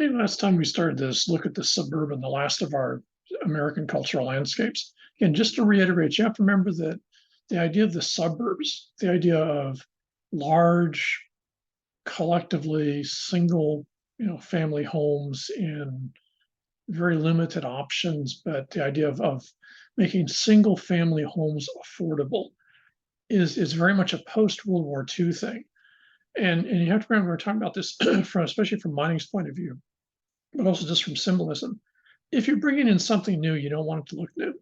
Hey, last time we started this look at the suburban, the last of our American cultural landscapes. And just to reiterate, you have to remember that the idea of the suburbs, the idea of large, collectively single, family homes in very limited options, but the idea of making single family homes affordable is very much a post World War II thing. And you have to remember we're talking about this from especially from mining's point of view, but also just from symbolism. If you're bringing in something new, you don't want it to look new,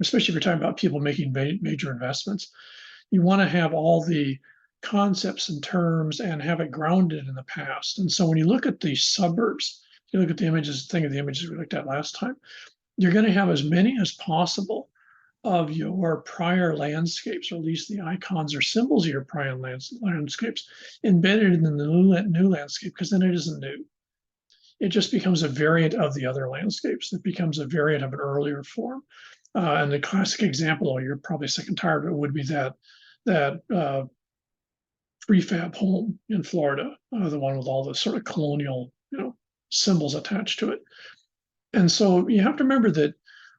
especially if you're talking about people making major investments. You want to have all the concepts and terms and have it grounded in the past. And so when you look at the suburbs, you look at the images, think of the images we looked at last time, you're going to have as many as possible of your prior landscapes, or at least the icons or symbols of your prior landscapes, embedded in the new landscape, because then it isn't new. It just becomes a variant of the other landscapes. It becomes a variant of an earlier form. And the classic example, you're probably sick and tired of it, would be that prefab home in Florida, the one with all the sort of colonial, symbols attached to it. And so you have to remember that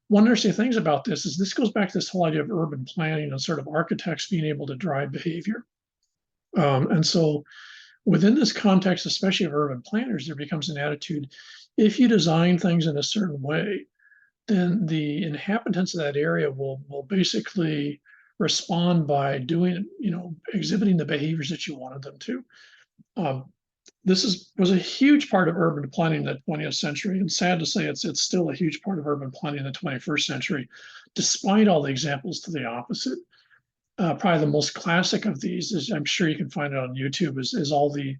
one interesting things about this is this goes back to this whole idea of urban planning and sort of architects being able to drive behavior. And so within this context, especially of urban planners, there becomes an attitude, if you design things in a certain way, then the inhabitants of that area will basically respond by doing, exhibiting the behaviors that you wanted them to. Um, was a huge part of urban planning in the 20th century, and sad to say, it's still a huge part of urban planning in the 21st century, despite all the examples to the opposite. Probably the most classic of these is, I'm sure you can find it on YouTube, is all the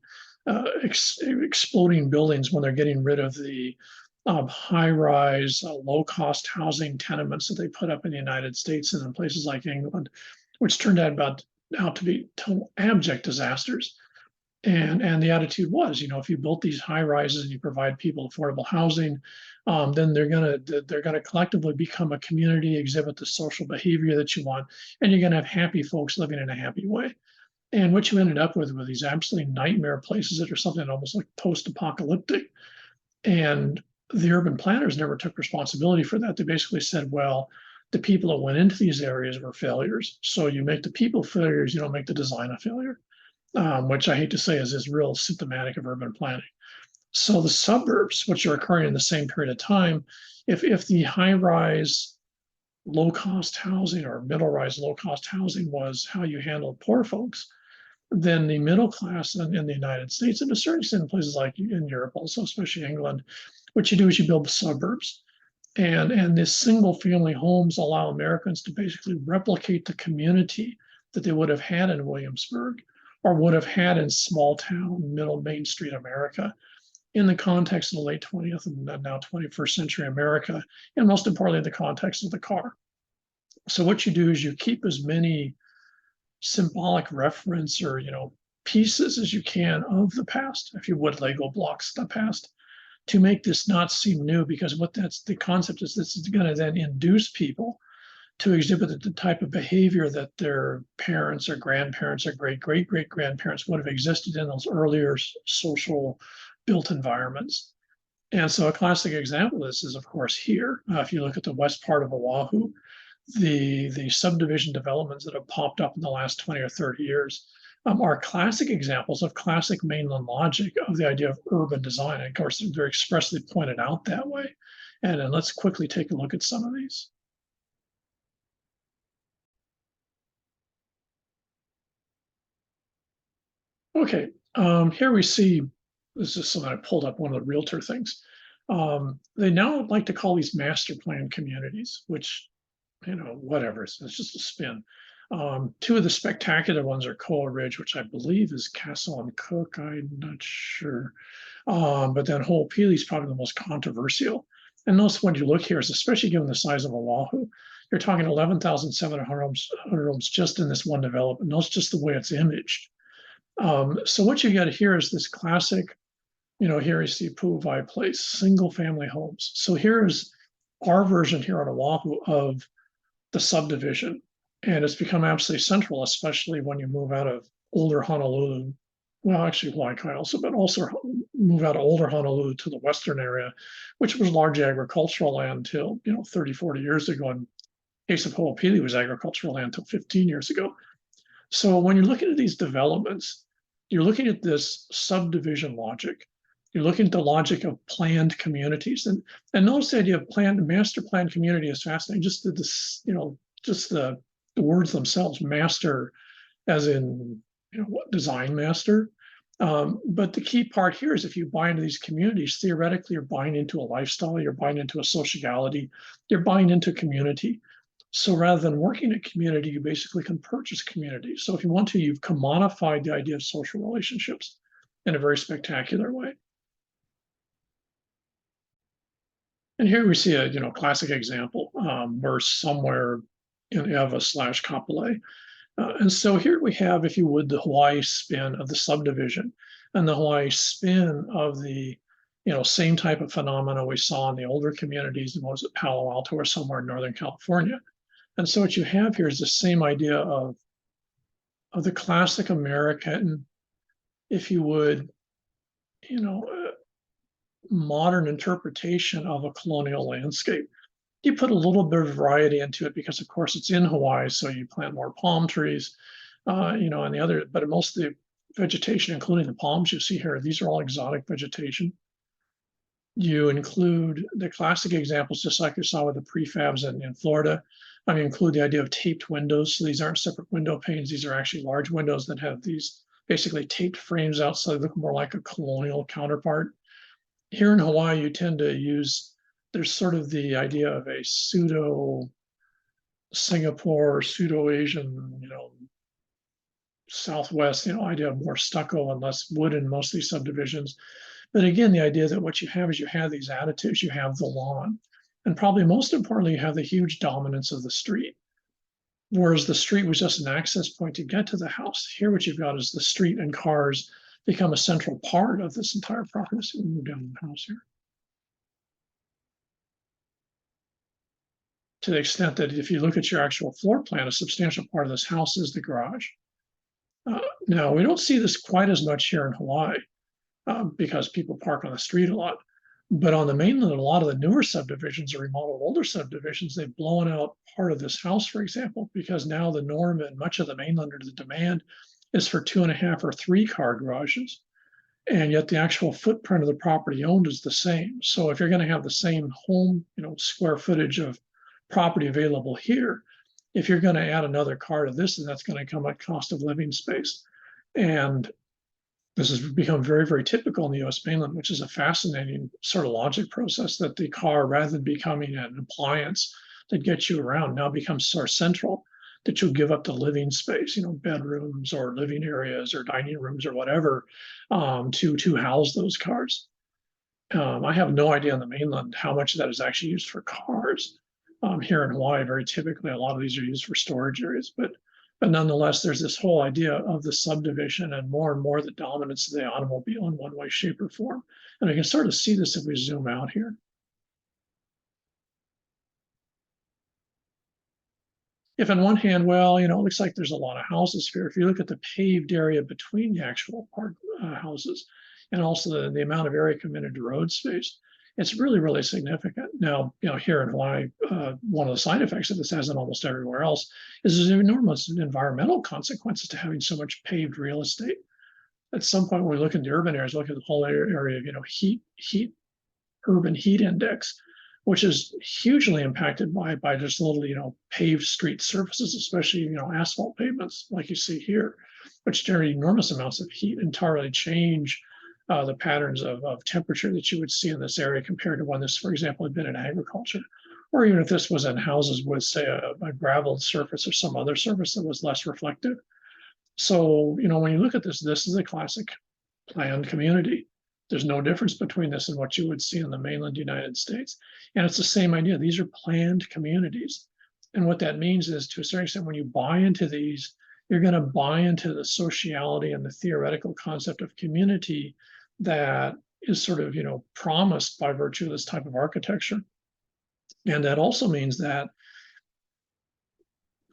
exploding buildings when they're getting rid of the high-rise, low-cost housing tenements that they put up in the United States and in places like England, which turned out to be total abject disasters. And the attitude was, if you built these high rises and you provide people affordable housing, then they're gonna collectively become a community, exhibit the social behavior that you want, and you're gonna have happy folks living in a happy way. And what you ended up with were these absolutely nightmare places that are something almost like post-apocalyptic. And the urban planners never took responsibility for that. They basically said, well, the people that went into these areas were failures. So you make the people failures, you don't make the design a failure, which I hate to say is real symptomatic of urban planning. So the suburbs, which are occurring in the same period of time, if the high-rise, low-cost housing or middle-rise, low-cost housing was how you handled poor folks, then the middle class in the United States, and to a certain extent in places like in Europe also, especially England, what you do is you build suburbs. And these single family homes allow Americans to basically replicate the community that they would have had in Williamsburg or would have had in small town, middle Main Street America in the context of the late 20th and now 21st century America, and most importantly, the context of the car. So what you do is you keep as many symbolic reference or pieces as you can of the past, if you would, Lego blocks of the past, to make this not seem new, because what that's the concept is, this is going to then induce people to exhibit the type of behavior that their parents or grandparents or great grandparents would have existed in those earlier social built environments. And so a classic example of this is, of course, here. If you look at the west part of Oahu, the subdivision developments that have popped up in the last 20 or 30 years are classic examples of classic mainland logic of the idea of urban design. And of course, they're expressly pointed out that way. And then let's quickly take a look at some of these. Okay, here we see, this is something I pulled up one of the realtor things. They now like to call these master plan communities, which, whatever, it's just a spin. Two of the spectacular ones are Koa Ridge, which I believe is Castle and Cook. I'm not sure. But then Ho'opili is probably the most controversial. And notice when you look here, is especially given the size of Oahu, you're talking 11,700 homes just in this one development. Notice just the way it's imaged. So what you got here is this classic, here you see Pu'uvai Place, single family homes. So here's our version here on Oahu of the subdivision. And it's become absolutely central, especially when you move out of older Honolulu well, actually Hawaii also, but also move out of older Honolulu to the western area, which was largely agricultural land until, 30, 40 years ago. And case of Ho'opili was agricultural land until 15 years ago. So when you're looking at these developments, you're looking at this subdivision logic. You're looking at the logic of planned communities. And notice the idea of planned, master planned community is fascinating. Just this, just the words themselves, master as in, design master. But the key part here is if you buy into these communities, theoretically, you're buying into a lifestyle, you're buying into a sociality, you're buying into community. So rather than working at community, you basically can purchase community. So if you want to, you've commodified the idea of social relationships in a very spectacular way. And here we see a classic example where somewhere in Ewa/Kapolei. And so here we have, if you would, the Hawaii spin of the subdivision and the Hawaii spin of the same type of phenomena we saw in the older communities, and was it Palo Alto or somewhere in Northern California. And so what you have here is the same idea of the classic American, if you would, modern interpretation of a colonial landscape. You put a little bit of variety into it because, of course, it's in Hawaii, so you plant more palm trees, and the other, but most of the vegetation, including the palms you see here, these are all exotic vegetation. You include the classic examples, just like you saw with the prefabs in Florida. I mean, include the idea of taped windows. So these aren't separate window panes. These are actually large windows that have these basically taped frames out, so they look more like a colonial counterpart. Here in Hawaii, you tend to use, there's sort of the idea of a pseudo Singapore, pseudo Asian, Southwest, idea of more stucco and less wood in most of these subdivisions. But again, the idea that what you have is you have these additives, you have the lawn, and probably most importantly, you have the huge dominance of the street. Whereas the street was just an access point to get to the house. Here, what you've got is the street and cars become a central part of this entire property. So we move down the house here. To the extent that if you look at your actual floor plan, a substantial part of this house is the garage. Now, we don't see this quite as much here in Hawaii because people park on the street a lot. But on the mainland, a lot of the newer subdivisions or remodeled older subdivisions, they've blown out part of this house, for example, because now the norm in much of the mainland or the demand is for 2.5 or 3 car garages. And yet the actual footprint of the property owned is the same. So if you're going to have the same home, square footage of property available here, if you're going to add another car to this, then that's going to come at cost of living space. And this has become very, very typical in the US mainland, which is a fascinating sort of logic process that the car, rather than becoming an appliance that gets you around, now becomes sort of central, that you'll give up the living space, bedrooms or living areas or dining rooms or whatever to house those cars. I have no idea on the mainland how much of that is actually used for cars. Here in Hawaii, very typically, a lot of these are used for storage areas, but nonetheless, there's this whole idea of the subdivision and more the dominance of the automobile in one way, shape, or form. And we can sort of see this if we zoom out here. If on one hand, well, it looks like there's a lot of houses here. If you look at the paved area between the actual park houses and also the amount of area committed to road space, it's really, really significant. Now, here in Hawaii, one of the side effects that this has in almost everywhere else is there's enormous environmental consequences to having so much paved real estate. At some point, when we look into urban areas, look at the whole area of, urban heat index, which is hugely impacted by just little, paved street surfaces, especially, asphalt pavements like you see here, which generate enormous amounts of heat, entirely change the patterns of temperature that you would see in this area compared to when this, for example, had been in agriculture, or even if this was in houses with, say, a graveled surface or some other surface that was less reflective. So, when you look at this is a classic planned community. There's no difference between this and what you would see in the mainland United States. And it's the same idea. These are planned communities. And what that means is, to a certain extent, when you buy into these, you're going to buy into the sociality and the theoretical concept of community that is sort of, promised by virtue of this type of architecture. And that also means that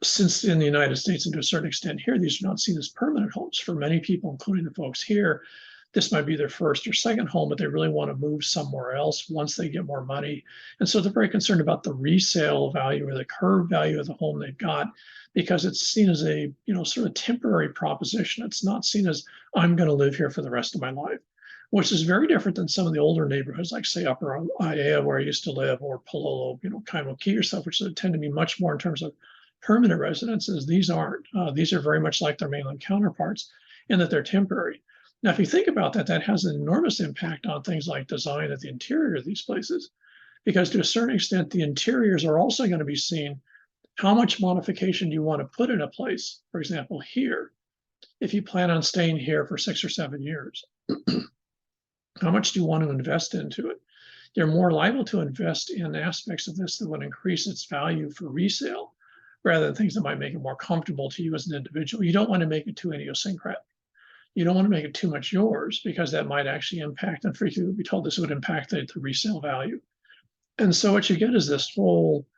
since in the United States and to a certain extent here, these are not seen as permanent homes. For many people, including the folks here, this might be their first or second home, but they really want to move somewhere else once they get more money. And so they're very concerned about the resale value or the current value of the home they've got, because it's seen as a, sort of temporary proposition. It's not seen as, I'm going to live here for the rest of my life, which is very different than some of the older neighborhoods, like say Upper Aiea, where I used to live, or Palolo, Kaimo Key or stuff, which tend to be much more in terms of permanent residences. These aren't. These are very much like their mainland counterparts in that they're temporary. Now, if you think about that, that has an enormous impact on things like design of the interior of these places, because to a certain extent, the interiors are also going to be seen. How much modification do you want to put in a place? For example, here, if you plan on staying here for 6 or 7 years, how much do you want to invest into it? You're more liable to invest in aspects of this that would increase its value for resale rather than things that might make it more comfortable to you as an individual. You don't want to make it too idiosyncratic. You don't want to make it too much yours, because that might actually impact, and frequently we told this would impact the resale value. And so what you get is this whole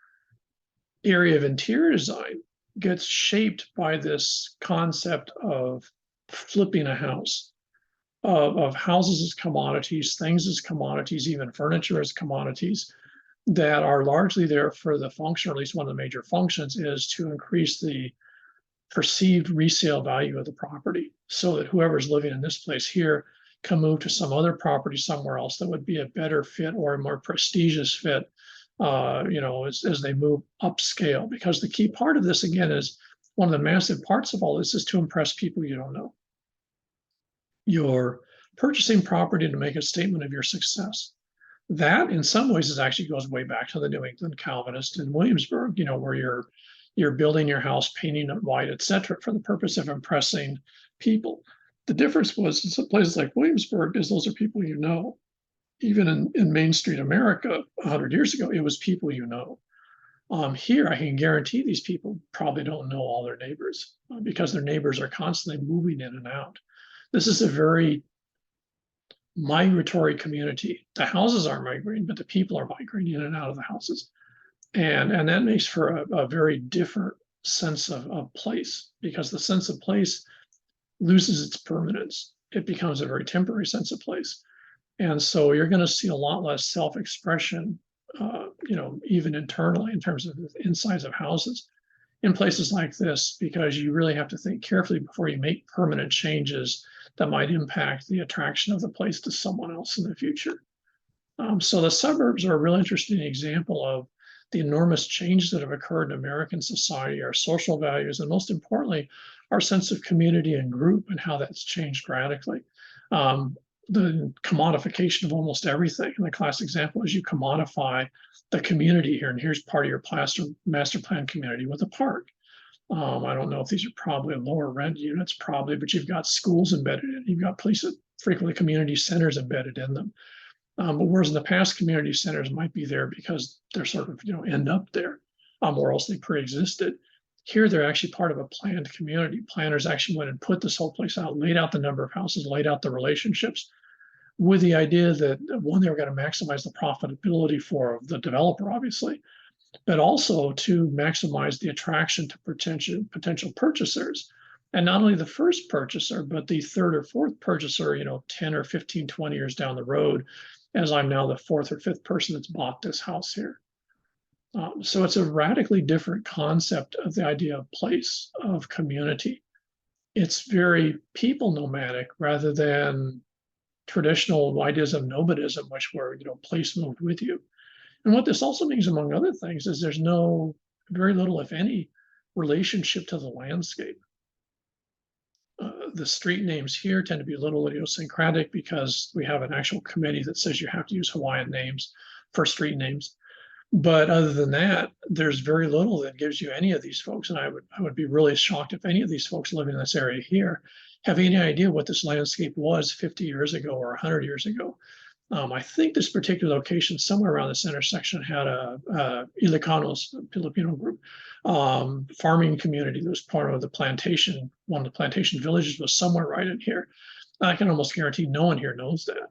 area of interior design gets shaped by this concept of flipping a house, of houses as commodities, things as commodities, even furniture as commodities, that are largely there for the function, or at least one of the major functions is to increase the perceived resale value of the property, so that whoever's living in this place here can move to some other property somewhere else that would be a better fit or a more prestigious fit, as they move upscale. Because the key part of this, again, is one of the massive parts of all this is to impress people you don't know. You're purchasing property to make a statement of your success. That, in some ways, actually goes way back to the New England Calvinist in Williamsburg, where you're building your house, painting it white, etc., for the purpose of impressing people. The difference was in some places like Williamsburg is those are people you know. Even in Main Street America 100 years ago, it was people you know. Here, I can guarantee these people probably don't know all their neighbors because their neighbors are constantly moving in and out. This is a very migratory community. The houses are migrating, but the people are migrating in and out of the houses. And that makes for a very different sense of place, because the sense of place loses its permanence. It becomes a very temporary sense of place. And so you're going to see a lot less self-expression, even internally in terms of the insides of houses in places like this, because you really have to think carefully before you make permanent changes that might impact the attraction of the place to someone else in the future. So the suburbs are a real interesting example of the enormous changes that have occurred in American society, our social values, and most importantly, our sense of community and group and how that's changed radically. The commodification of almost everything. And the classic example is you commodify the community here, and here's part of your master plan community with a park. I don't know if these are probably lower rent units, probably, but you've got schools embedded in, you've got places, frequently community centers embedded in them. But whereas in the past, community centers might be there because they're sort of, end up there, or else they pre-existed. Here, they're actually part of a planned community. Planners actually went and put this whole place out, laid out the number of houses, laid out the relationships, with the idea that, one, they were going to maximize the profitability for the developer, obviously, but also to maximize the attraction to potential purchasers. And not only the first purchaser, but the third or fourth purchaser, 10 or 15, 20 years down the road, as I'm now the fourth or fifth person that's bought this house here. So it's a radically different concept of the idea of place, of community. It's very people nomadic rather than traditional ideas of nomadism, which were, place moved with you. And what this also means, among other things, is there's very little, if any, relationship to the landscape. The street names here tend to be a little idiosyncratic because we have an actual committee that says you have to use Hawaiian names for street names. But other than that, there's very little that gives you any of these folks. And I would be really shocked if any of these folks living in this area here have any idea what this landscape was 50 years ago or 100 years ago. I think this particular location, somewhere around this intersection, had a Ilocanos, Filipino group, farming community that was part of the plantation. One of the plantation villages was somewhere right in here. I can almost guarantee no one here knows that.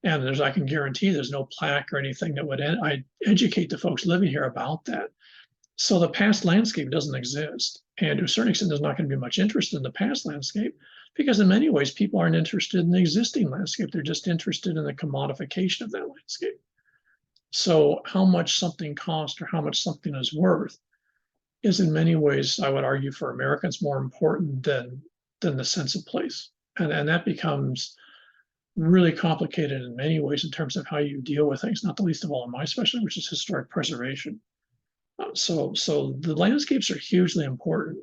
And I can guarantee there's no plaque or anything that would educate the folks living here about that. So the past landscape doesn't exist. And to a certain extent, there's not going to be much interest in the past landscape because in many ways, people aren't interested in the existing landscape. They're just interested in the commodification of that landscape. So how much something costs or how much something is worth is in many ways, I would argue, for Americans more important than the sense of place. And that becomes really complicated in many ways in terms of how you deal with things, not the least of all in my specialty, which is historic preservation. So the landscapes are hugely important.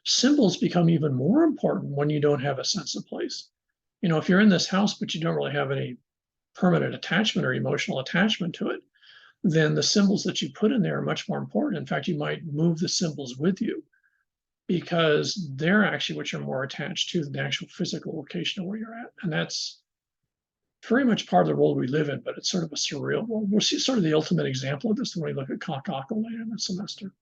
Symbols become even more important when you don't have a sense of place. If you're in this house, but you don't really have any permanent attachment or emotional attachment to it, then the symbols that you put in there are much more important. In fact, you might move the symbols with you because they're actually what you're more attached to than the actual physical location of where you're at. And that's very much part of the world we live in, but it's sort of a surreal world. We'll see sort of the ultimate example of this when we look at Kakako later in the semester.